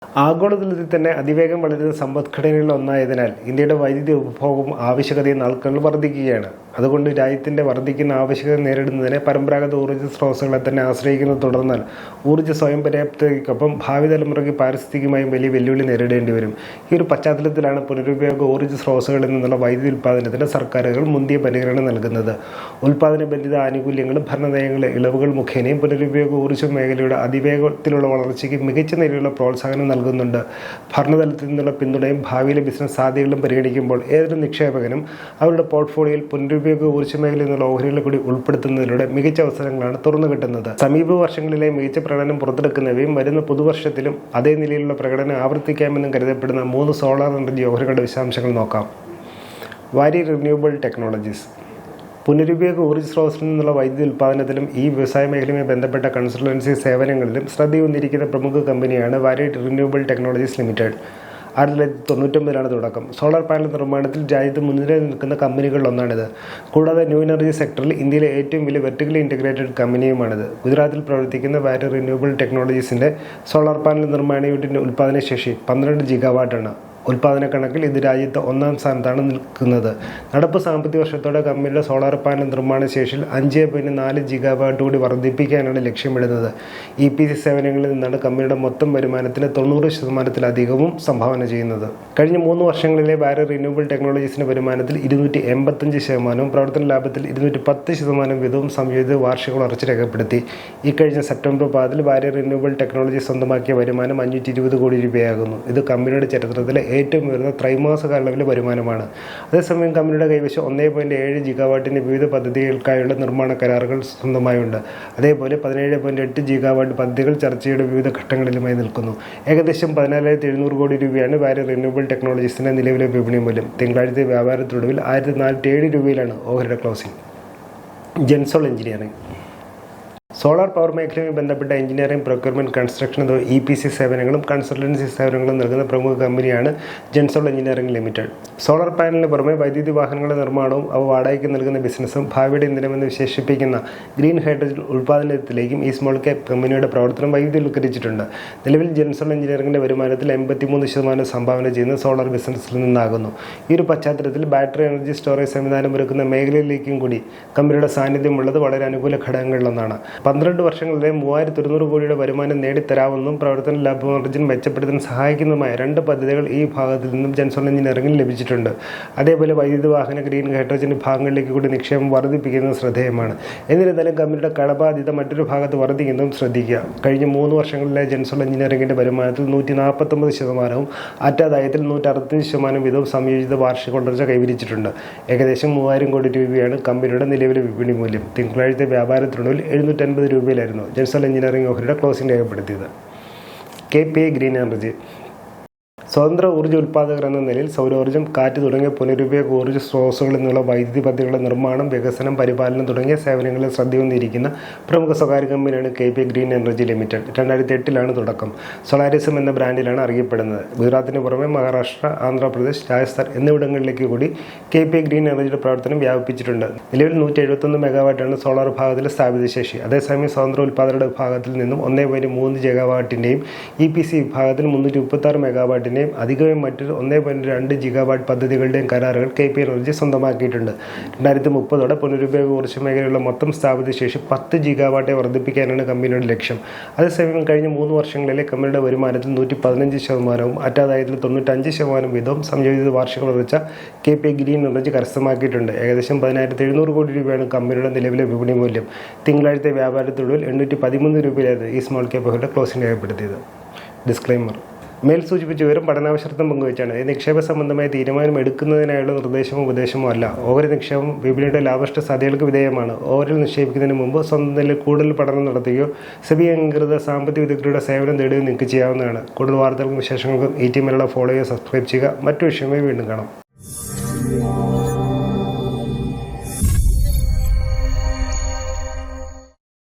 ആഗോളതലത്തിൽ തന്നെ അതിവേഗം വളരുന്ന സമ്പദ്ഘടനകളിൽ ഒന്നായതിനാൽ ഇന്ത്യയുടെ വൈദ്യുതി ഉപഭോഗവും ആവശ്യകതയും നാൾക്കുനാൾ വർദ്ധിക്കുകയാണ്. അതുകൊണ്ട് രാജ്യത്തിന്റെ വർദ്ധിക്കുന്ന ആവശ്യകത നേരിടുന്നതിന് പരമ്പരാഗത ഊർജ്ജ സ്രോതസ്സുകളെ തന്നെ ആശ്രയിക്കുന്നത് തുടർന്നാൽ ഊർജ്ജ സ്വയം പര്യാപ്തതയ്ക്കൊപ്പം ഭാവി തലമുറയ്ക്ക് പാരിസ്ഥിതികമായും വലിയ വെല്ലുവിളി നേരിടേണ്ടി വരും. ഈ ഒരു പശ്ചാത്തലത്തിലാണ് പുനരുപയോഗ ഊർജ്ജ സ്രോതസ്സുകളിൽ നിന്നുള്ള വൈദ്യുതി ഉൽപ്പാദനത്തിന് സർക്കാരുകൾ മുന്തിയ പരിഗണന നൽകുന്നത്. ഉൽപ്പാദന ബന്ധിത ആനുകൂല്യങ്ങളും ഭരണനയങ്ങളിലെ ഇളവുകൾ മുഖേനയും പുനരുപയോഗ ഊർജ്ജ മേഖലയുടെ അതിവേഗത്തിലുള്ള വളർച്ചയ്ക്ക് മികച്ച നിലയിലുള്ള പ്രോത്സാഹനം നൽകുന്നുണ്ട്. ഭരണതലത്തിൽ നിന്നുള്ള പിന്തുണയും ഭാവിയിലെ ബിസിനസ് സാധ്യതകളും പരിഗണിക്കുമ്പോൾ ഏതൊരു നിക്ഷേപകനും അവരുടെ പോർട്ട്ഫോളിയോയിൽ പുനരുപയോഗ ഊർജ്ജ മേഖലയിൽ നിന്നുള്ള ഓഹരികളെ കൂടി ഉൾപ്പെടുത്തുന്നതിലൂടെ മികച്ച അവസരങ്ങളാണ് തുറന്നു കിട്ടുന്നത്. സമീപ വർഷങ്ങളിലെ മികച്ച പ്രകടനം പുറത്തെടുക്കുന്നവയും വരുന്ന പുതുവർഷത്തിലും അതേ നിലയിലുള്ള പ്രകടനം ആവർത്തിക്കാമെന്നും കരുതപ്പെടുന്ന 3 സോളാർ എനർജി ഓഹരികളുടെ വിശദാംശങ്ങൾ നോക്കാം. വാരി റിന്യൂവബിൾ ടെക്നോളജീസ് പുനരുപയോഗ ഊർജ്ജ സ്രോതസ്സിൽ നിന്നുള്ള വൈദ്യുതി ഉൽപ്പാദനത്തിലും ഈ വ്യവസായ മേഖലയുമായി ബന്ധപ്പെട്ട കൺസൾട്ടൻസി സേവനങ്ങളിലും ശ്രദ്ധയൂന്നിരിക്കുന്ന പ്രമുഖ കമ്പനിയാണ് വാരി റിന്യൂവബിൾ ടെക്നോളജീസ് ലിമിറ്റഡ്. 1999 തുടക്കം. സോളാർ പാനൽ നിർമ്മാണത്തിൽ രാജ്യത്ത് മുൻനിരയിൽ നിൽക്കുന്ന കമ്പനികളിലൊന്നാണിത്. കൂടാതെ ന്യൂ എനർജി സെക്ടറിൽ ഇന്ത്യയിലെ ഏറ്റവും വലിയ വെർട്ടിക്കലി ഇൻ്റഗ്രേറ്റഡ് കമ്പനിയുമാണിത്. ഗുജറാത്തിൽ പ്രവർത്തിക്കുന്ന വാരി റിന്യൂവബിൾ ടെക്നോളജീസിൻ്റെ സോളാർ പാനൽ നിർമ്മാണ യൂണിറ്റിൻ്റെ ഉൽപ്പാദനശേഷി 12 ഗിഗാവാട്ടാണ്. ഉൽപ്പാദന കണക്കിൽ ഇത് രാജ്യത്ത് 1-ാം സ്ഥാനത്താണ് നിൽക്കുന്നത്. നടപ്പ് സാമ്പത്തിക വർഷത്തോടെ കമ്പനിയുടെ സോളാർ പാനൽ നിർമ്മാണ ശേഷിയിൽ 5.4 ഗിഗാവാട്ട് കൂടി വർദ്ധിപ്പിക്കാനാണ് ലക്ഷ്യമിടുന്നത്. EPC സേവനങ്ങളിൽ നിന്നാണ് കമ്പനിയുടെ മൊത്തം വരുമാനത്തിന് 90% സംഭാവന ചെയ്യുന്നത്. കഴിഞ്ഞ 3 വർഷങ്ങളിലെ വാരി റിന്യൂവബിൾ ടെക്നോളജീസിന്റെ വരുമാനത്തിൽ 285%, പ്രവർത്തന ലാഭത്തിൽ 210% വീതവും സംയോജിത വാർഷിക വളർച്ച രേഖപ്പെടുത്തി. ഇക്കഴിഞ്ഞ സെപ്റ്റംബർ 10 വാരി റിന്യൂവബിൾ ടെക്നോളജി സ്വന്തമാക്കിയ വരുമാനം 520 കോടി രൂപയാകുന്നു. ഇത് കമ്പനിയുടെ ചരിത്രത്തിലെ ഏറ്റവും ഉയർന്ന ത്രൈമാസിക അളവിലെ വരുമാനമാണ്. അതേസമയം കമ്പനിയുടെ കൈവശം 1.7 ഗിഗാവാട്ടിന്റെ വിവിധ പദ്ധതികൾക്കായുള്ള നിർമ്മാണ കരാറുകൾ സ്വന്തമായുണ്ട്. അതേപോലെ 17.8 ഗിഗാവാട്ട് പദ്ധതികൾ ചർച്ചയുടെ വിവിധ ഘട്ടങ്ങളിലുമായി നിൽക്കുന്നു. ഏകദേശം 14,700 കോടി രൂപയാണ് വാരി റിന്യൂവബിൾ ടെക്നോളജീസിന്റെ നിലവിലെ വിപണി മൂല്യം. തിങ്കളാഴ്ച വ്യാപാരത്തിനൊടുവിൽ 1,047 രൂപയിലാണ് ഓഹരിയുടെ closing. Gensol engineering solar power മേഖലയുമായി ബന്ധപ്പെട്ട എഞ്ചിനീയറിംഗ്, പ്രൊക്യൂർമെന്റ്, കൺസ്ട്രക്ഷൻ, EPC സേവനങ്ങളും കൺസൾട്ടൻസി സേവനങ്ങളും നൽകുന്ന പ്രമുഖ കമ്പനിയാണ് ജെൻസോൾ എഞ്ചിനീയറിംഗ് ലിമിറ്റഡ്. സോളാർ പാനലിന് പുറമെ വൈദ്യുതി വാഹനങ്ങളുടെ നിർമ്മാണവും അവ വാടകയ്ക്ക് നൽകുന്ന ബിസിനസ്സും ഭാവിയുടെ ഇന്ധനമെന്ന് വിശേഷിപ്പിക്കുന്ന ഗ്രീൻ ഹൈഡ്രജൻ ഉൽപ്പാദനത്തിലേക്കും ഈ സ്മോൾ ക്യാപ് കമ്പനിയുടെ പ്രവർത്തനം വൈവിധ്യവൽക്കരിച്ചിട്ടുണ്ട്. നിലവിൽ ജെൻസോൾ എഞ്ചിനീയറിംഗിന്റെ വരുമാനത്തിൽ 83% സംഭാവന ചെയ്യുന്ന സോളാർ ബിസിനസ്സിൽ നിന്നാകുന്നു. ഈ ഒരു പശ്ചാത്തലത്തിൽ ബാറ്ററി എനർജി സ്റ്റോറേജ് സംവിധാനം ഒരുക്കുന്ന മേഖലയിലേക്കും കൂടി കമ്പനിയുടെ സാന്നിധ്യമുള്ളത് വളരെ അനുകൂല ഘടകങ്ങളിലൊന്നാണ്. 12 വർഷങ്ങളിലെ 3,100 കോടിയുടെ വരുമാനം നേടിത്തരാവുന്നതും പ്രവർത്തന ലാഭമാർജിൻ മെച്ചപ്പെടുത്താൻ സഹായിക്കുന്നതുമായ 2 പദ്ധതികൾ ഈ ഭാഗത്തിൽ നിന്നും ജെൻസോൾ എഞ്ചിനീയറിംഗിൽ ലഭിച്ചിട്ടുണ്ട്. അതേപോലെ വൈദ്യുതി വാഹന, ഗ്രീൻ ഹൈഡ്രജൻ ഭാഗങ്ങളിലേക്ക് കൂടി നിക്ഷേപം വർദ്ധിപ്പിക്കുന്നത് ശ്രദ്ധേയമാണ്. എന്നിരുന്നാലും കമ്പനിയുടെ കടബാധ്യത മറ്റൊരു ഭാഗത്ത് വർദ്ധിക്കുന്നതും ശ്രദ്ധിക്കുക. കഴിഞ്ഞ 3 വർഷങ്ങളിലെ ജെൻസോൾ എഞ്ചിനീയറിംഗിന്റെ വരുമാനത്തിൽ 149%, അറ്റാദായത്തിൽ 165% വീതവും സംയോജിത വാർഷിക വളർച്ച കൈവരിച്ചിട്ടുണ്ട്. ഏകദേശം 3,000 കോടി രൂപയാണ് കമ്പനിയുടെ നിലവിലെ വിപണി മൂല്യം. തിങ്കളാഴ്ച വ്യാപാരത്തിനൊടുവിൽ 750 രൂപയിലായിരുന്നു ജെൻസോൾ എഞ്ചിനീയറിംഗ് ഓഹരിയുടെ ക്ലോസിംഗ് രേഖപ്പെടുത്തിയത്. KPI ഗ്രീൻ എനർജി സ്വതന്ത്ര ഊർജ്ജ ഉൽപ്പാദകർ എന്ന നിലയിൽ സൗരോർജ്ജം, കാറ്റ് തുടങ്ങിയ പുനരുപയോഗ ഊർജ്ജ സ്രോതസ്സുകളിൽ നിന്നുള്ള വൈദ്യുതി പദ്ധതികളുടെ നിർമ്മാണം, വികസനം, പരിപാലനം തുടങ്ങിയ സേവനങ്ങളിൽ ശ്രദ്ധയൂന്നിരിക്കുന്ന പ്രമുഖ സ്വകാര്യ കമ്പനിയാണ് KPI ഗ്രീൻ എനർജി ലിമിറ്റഡ്. 2008 തുടക്കം. സോളാരിസം എന്ന ബ്രാൻഡിലാണ് അറിയപ്പെടുന്നത്. ഗുജറാത്തിന് പുറമെ മഹാരാഷ്ട്ര, ആന്ധ്രാപ്രദേശ്, രാജസ്ഥാൻ എന്നിവിടങ്ങളിലേക്ക് കൂടി KPI ഗ്രീൻ എനർജിയുടെ പ്രവർത്തനം വ്യാപിപ്പിച്ചിട്ടുണ്ട്. നിലവിൽ 171 മെഗാവാട്ടാണ് സോളാർ വിഭാഗത്തിലെ സ്ഥാപിത ശേഷി. അതേസമയം സ്വതന്ത്ര ഉൽപ്പാദകരുടെ വിഭാഗത്തിൽ നിന്നും 1.3 ഗിഗാവാട്ടിന്റെയും EPC വിഭാഗത്തിൽ 336 മെഗാവാട്ടിന്റെയും അധികമായി മറ്റൊരു 1.2 ഗിഗാവാട്ട് പദ്ധതികളുടെയും കരാറുകൾ KPI എനർജി സ്വന്തമാക്കിയിട്ടുണ്ട്. 2030 പുനരുപയോഗ ഊർജ്ജ മേഖലയിലുള്ള മൊത്തം സ്ഥാപിത ശേഷി 10 ഗിഗാവാട്ടെ വർദ്ധിപ്പിക്കാനാണ് കമ്പനിയുടെ ലക്ഷ്യം. അതേസമയം കഴിഞ്ഞ 3 വർഷങ്ങളിലെ കമ്പനിയുടെ വരുമാനത്തിൽ 115%, അറ്റാദായത്തിൽ 95% വീതവും സംയോജിത വാർഷിക വളർച്ച KPI ഗ്രീൻ എനർജി കരസ്ഥമാക്കിയിട്ടുണ്ട്. ഏകദേശം 10,700 കോടി രൂപയാണ് കമ്പനിയുടെ നിലവിലെ വിപണി മൂല്യം. തിങ്കളാഴ്ച വ്യാപാരത്തിനൊടുവിൽ 813 രൂപയിലായിരുന്നു ഈ സ്മോൾ ക്യാപ് ഓഹരിയുടെ ക്ലോസിംഗ് രേഖപ്പെടുത്തിയത്. ഡിസ്ക്ലെയിമർ: മേൽ സൂചിപ്പിച്ച വിവരം പഠനാവശ്യത്വം പങ്കുവച്ചാണ്. ഇത് നിക്ഷേപ സംബന്ധമായ തീരുമാനം എടുക്കുന്നതിനായുള്ള നിർദ്ദേശമോ ഉപദേശമോ അല്ല. ഓഹരി നിക്ഷേപം വിപണിയുടെ ലാഭനഷ്ട സാധ്യതകൾക്ക് വിധേയമാണ്. ഓഹരിയിൽ നിക്ഷേപിക്കുന്നതിന് മുമ്പ് സ്വന്തം നിലയിൽ കൂടുതൽ പഠനം നടത്തുകയോ സെബി അംഗീകൃത സാമ്പത്തിക വിദഗ്ധരുടെ സേവനം തേടുകയോ നിങ്ങൾക്ക് ചെയ്യാവുന്നതാണ്. കൂടുതൽ വാർത്തകൾക്കും വിശേഷങ്ങൾക്കും ഈ ടീമിലുള്ള ഫോളോ ചെയ്യുക, സബ്സ്ക്രൈബ് ചെയ്യുക. മറ്റു വിഷയമായി വീണ്ടും കാണാം.